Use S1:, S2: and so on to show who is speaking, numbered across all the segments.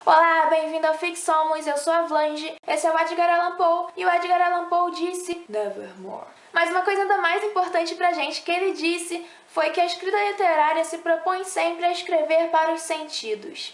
S1: Olá, bem-vindo ao Fixomos, eu sou a Vlange, esse é o Edgar Allan Poe, e o Edgar Allan Poe disse Nevermore. Mas uma coisa ainda mais importante pra gente que ele disse foi que a escrita literária se propõe sempre a escrever para os sentidos.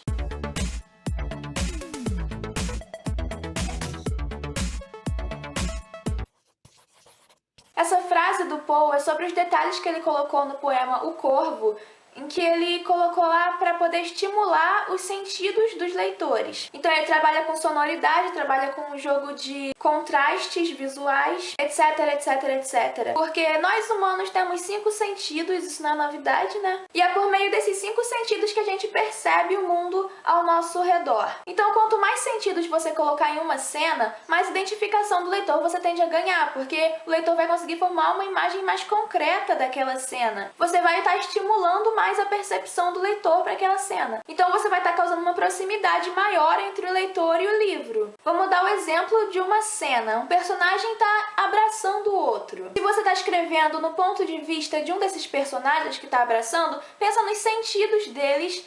S1: Essa frase do Poe é sobre os detalhes que ele colocou no poema O Corvo, em que ele colocou lá para poder estimular os sentidos dos leitores. Então ele trabalha com sonoridade, trabalha com um jogo de contrastes visuais, etc, etc, etc. Porque nós humanos temos 5 sentidos, isso não é novidade, né? E é por meio desses 5 sentidos que a gente percebe o mundo ao nosso redor. Então quanto mais sentidos você colocar em uma cena, mais identificação do leitor você tende a ganhar, porque o leitor vai conseguir formar uma imagem mais concreta daquela cena. Você vai estar estimulando mais a percepção do leitor para aquela cena. Então você vai estar causando uma proximidade maior entre o leitor e o livro. Vamos dar o exemplo de uma cena. Um personagem está abraçando o outro. Se você está escrevendo no ponto de vista de um desses personagens que está abraçando, pensa nos sentidos deles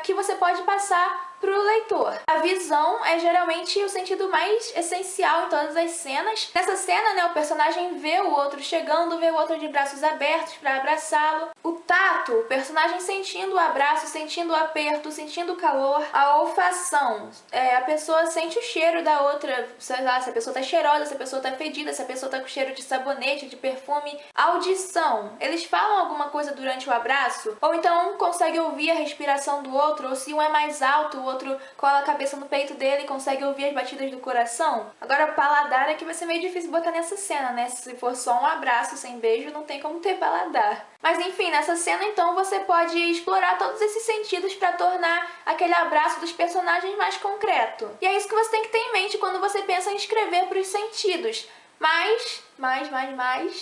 S1: que você pode passar para o leitor. A visão é geralmente o sentido mais essencial em todas as cenas. Nessa cena, né, o personagem vê o outro chegando, vê o outro de braços abertos para abraçá-lo. O tato, o personagem sentindo o abraço, sentindo o aperto, sentindo o calor. A olfação, a pessoa sente o cheiro da outra, sei lá, se a pessoa tá cheirosa, se a pessoa tá fedida, se a pessoa tá com cheiro de sabonete, de perfume. A audição, eles falam alguma coisa durante o abraço, ou então um consegue ouvir a respiração do outro, ou se um é mais alto, o outro cola a cabeça no peito dele e consegue ouvir as batidas do coração. Agora o paladar é que vai ser meio difícil botar nessa cena, né? Se for só um abraço sem beijo, não tem como ter paladar. Mas enfim, nessa cena então você pode explorar todos esses sentidos para tornar aquele abraço dos personagens mais concreto. E é isso que você tem que ter em mente quando você pensa em escrever para os sentidos. Mas,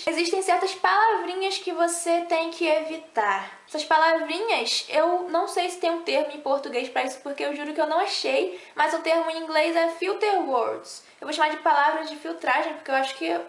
S1: existem certas palavrinhas que você tem que evitar. Essas palavrinhas, eu não sei se tem um termo em português para isso, porque eu juro que eu não achei, mas o termo em inglês é filter words. Eu vou chamar de palavras de filtragem, porque eu acho que,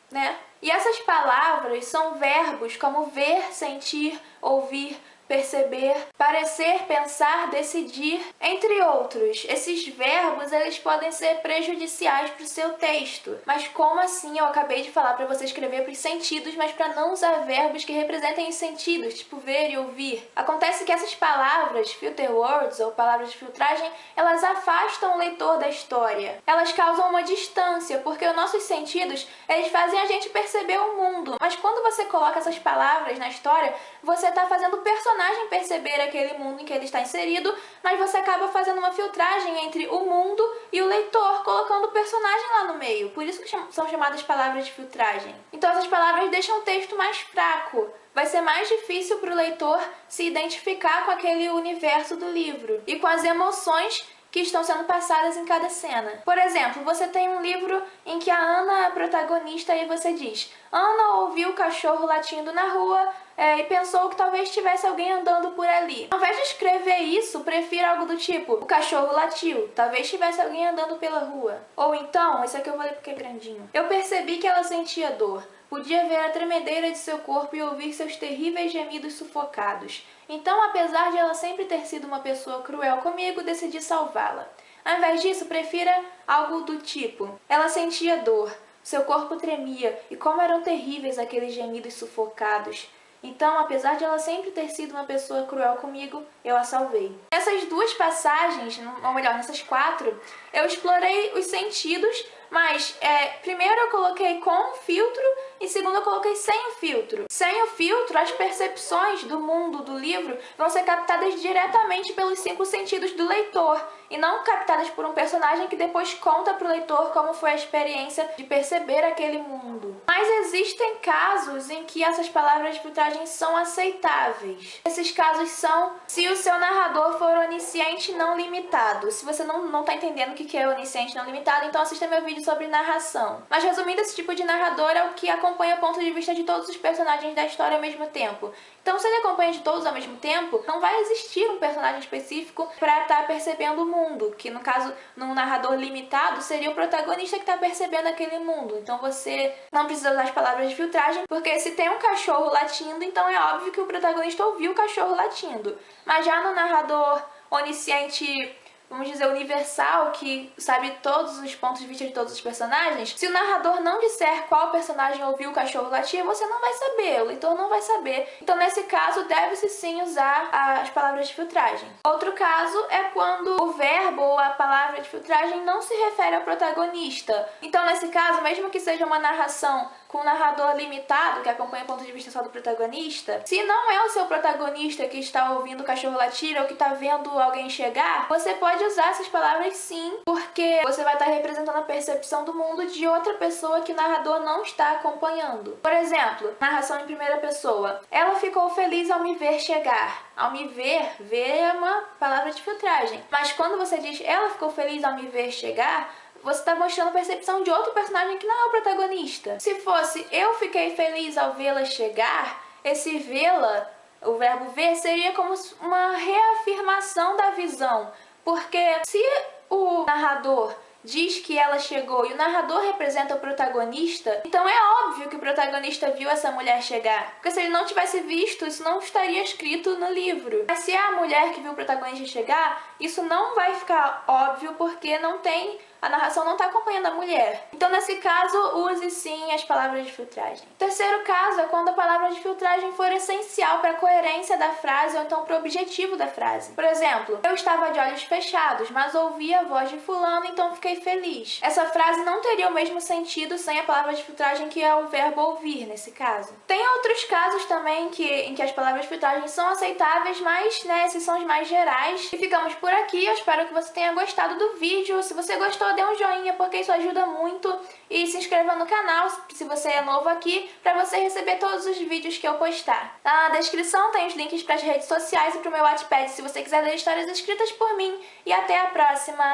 S1: né? E essas palavras são verbos como ver, sentir, ouvir, perceber, parecer, pensar, decidir, entre outros. Esses verbos, eles podem ser prejudiciais para o seu texto. Mas como assim eu acabei de falar para você escrever para os sentidos, mas para não usar verbos que representem os sentidos, tipo ver e ouvir? Acontece que essas palavras, filter words ou palavras de filtragem, elas afastam o leitor da história. Elas causam uma distância, porque os nossos sentidos, eles fazem a gente perceber o mundo. Mas quando você coloca essas palavras na história, você está fazendo o personagem perceber aquele mundo em que ele está inserido, mas você acaba fazendo uma filtragem entre o mundo e o leitor, colocando o personagem lá no meio. Por isso que são chamadas palavras de filtragem. Então essas palavras deixam o texto mais fraco. Vai ser mais difícil para o leitor se identificar com aquele universo do livro e com as emoções que estão sendo passadas em cada cena. Por exemplo, você tem um livro em que a Ana é a protagonista e você diz: Ana ouviu o cachorro latindo na rua e pensou que talvez tivesse alguém andando por ali. Ao invés de escrever isso, prefira algo do tipo: o cachorro latiu, talvez tivesse alguém andando pela rua. Ou então, esse aqui eu vou ler porque é grandinho. Eu percebi que ela sentia dor. Podia ver a tremedeira de seu corpo e ouvir seus terríveis gemidos sufocados. Então, apesar de ela sempre ter sido uma pessoa cruel comigo, decidi salvá-la. Ao invés disso, prefira algo do tipo: ela sentia dor, seu corpo tremia, e como eram terríveis aqueles gemidos sufocados. Então, apesar de ela sempre ter sido uma pessoa cruel comigo, eu a salvei. Nessas duas passagens, ou melhor, nessas 4, eu explorei os sentidos, mas primeiro eu coloquei com um filtro e segundo eu coloquei sem o filtro. Sem o filtro, as percepções do mundo do livro vão ser captadas diretamente pelos 5 sentidos do leitor e não captadas por um personagem que depois conta para o leitor como foi a experiência de perceber aquele mundo. Mas existem casos em que essas palavras de filtragem são aceitáveis. Esses casos são se o seu narrador for onisciente não limitado. Se você não está entendendo o que é onisciente não limitado, então assista meu vídeo sobre narração. Mas resumindo, esse tipo de narrador é o que acompanha o ponto de vista de todos os personagens da história ao mesmo tempo. Então, se ele acompanha de todos ao mesmo tempo, não vai existir um personagem específico para estar percebendo o mundo, que no caso, num narrador limitado, seria o protagonista que está percebendo aquele mundo. Então você não precisa usar as palavras de filtragem, porque se tem um cachorro latindo, então é óbvio que o protagonista ouviu o cachorro latindo. Mas já no narrador onisciente vamos dizer, universal, que sabe todos os pontos de vista de todos os personagens, se o narrador não disser qual personagem ouviu o cachorro latir, você não vai saber, o leitor não vai saber. Então, nesse caso, deve-se sim usar as palavras de filtragem. Outro caso é quando o verbo ou a palavra de filtragem não se refere ao protagonista. Então, nesse caso, mesmo que seja uma narração com um narrador limitado, que acompanha o ponto de vista só do protagonista, se não é o seu protagonista que está ouvindo o cachorro latir ou que está vendo alguém chegar, você pode usar essas palavras sim, porque você vai estar representando a percepção do mundo de outra pessoa que o narrador não está acompanhando. Por exemplo, narração em primeira pessoa. Ela ficou feliz ao me ver chegar. Ao me ver, ver é uma palavra de filtragem. Mas quando você diz ela ficou feliz ao me ver chegar, você está mostrando a percepção de outro personagem que não é o protagonista. Se fosse eu fiquei feliz ao vê-la chegar, esse vê-la, o verbo ver, seria como uma reafirmação da visão. Porque se o narrador diz que ela chegou e o narrador representa o protagonista, então é óbvio que o protagonista viu essa mulher chegar. Porque se ele não tivesse visto, isso não estaria escrito no livro. Mas se é a mulher que viu o protagonista chegar, isso não vai ficar óbvio porque a narração não está acompanhando a mulher. Então, nesse caso, use sim as palavras de filtragem. O terceiro caso é quando a palavra de filtragem for essencial para a coerência da frase ou então para o objetivo da frase. Por exemplo, eu estava de olhos fechados, mas ouvi a voz de fulano, então fiquei feliz. Essa frase não teria o mesmo sentido sem a palavra de filtragem, que é o verbo ouvir, nesse caso. Tem outros casos também em que as palavras de filtragem são aceitáveis, mas, esses são os mais gerais. E ficamos por aqui. Eu espero que você tenha gostado do vídeo. Se você gostou, dê um joinha, porque isso ajuda muito. E se inscreva no canal, se você é novo aqui, para você receber todos os vídeos que eu postar. Na descrição tem os links para as redes sociais e para o meu Wattpad, se você quiser ler histórias escritas por mim. E até a próxima!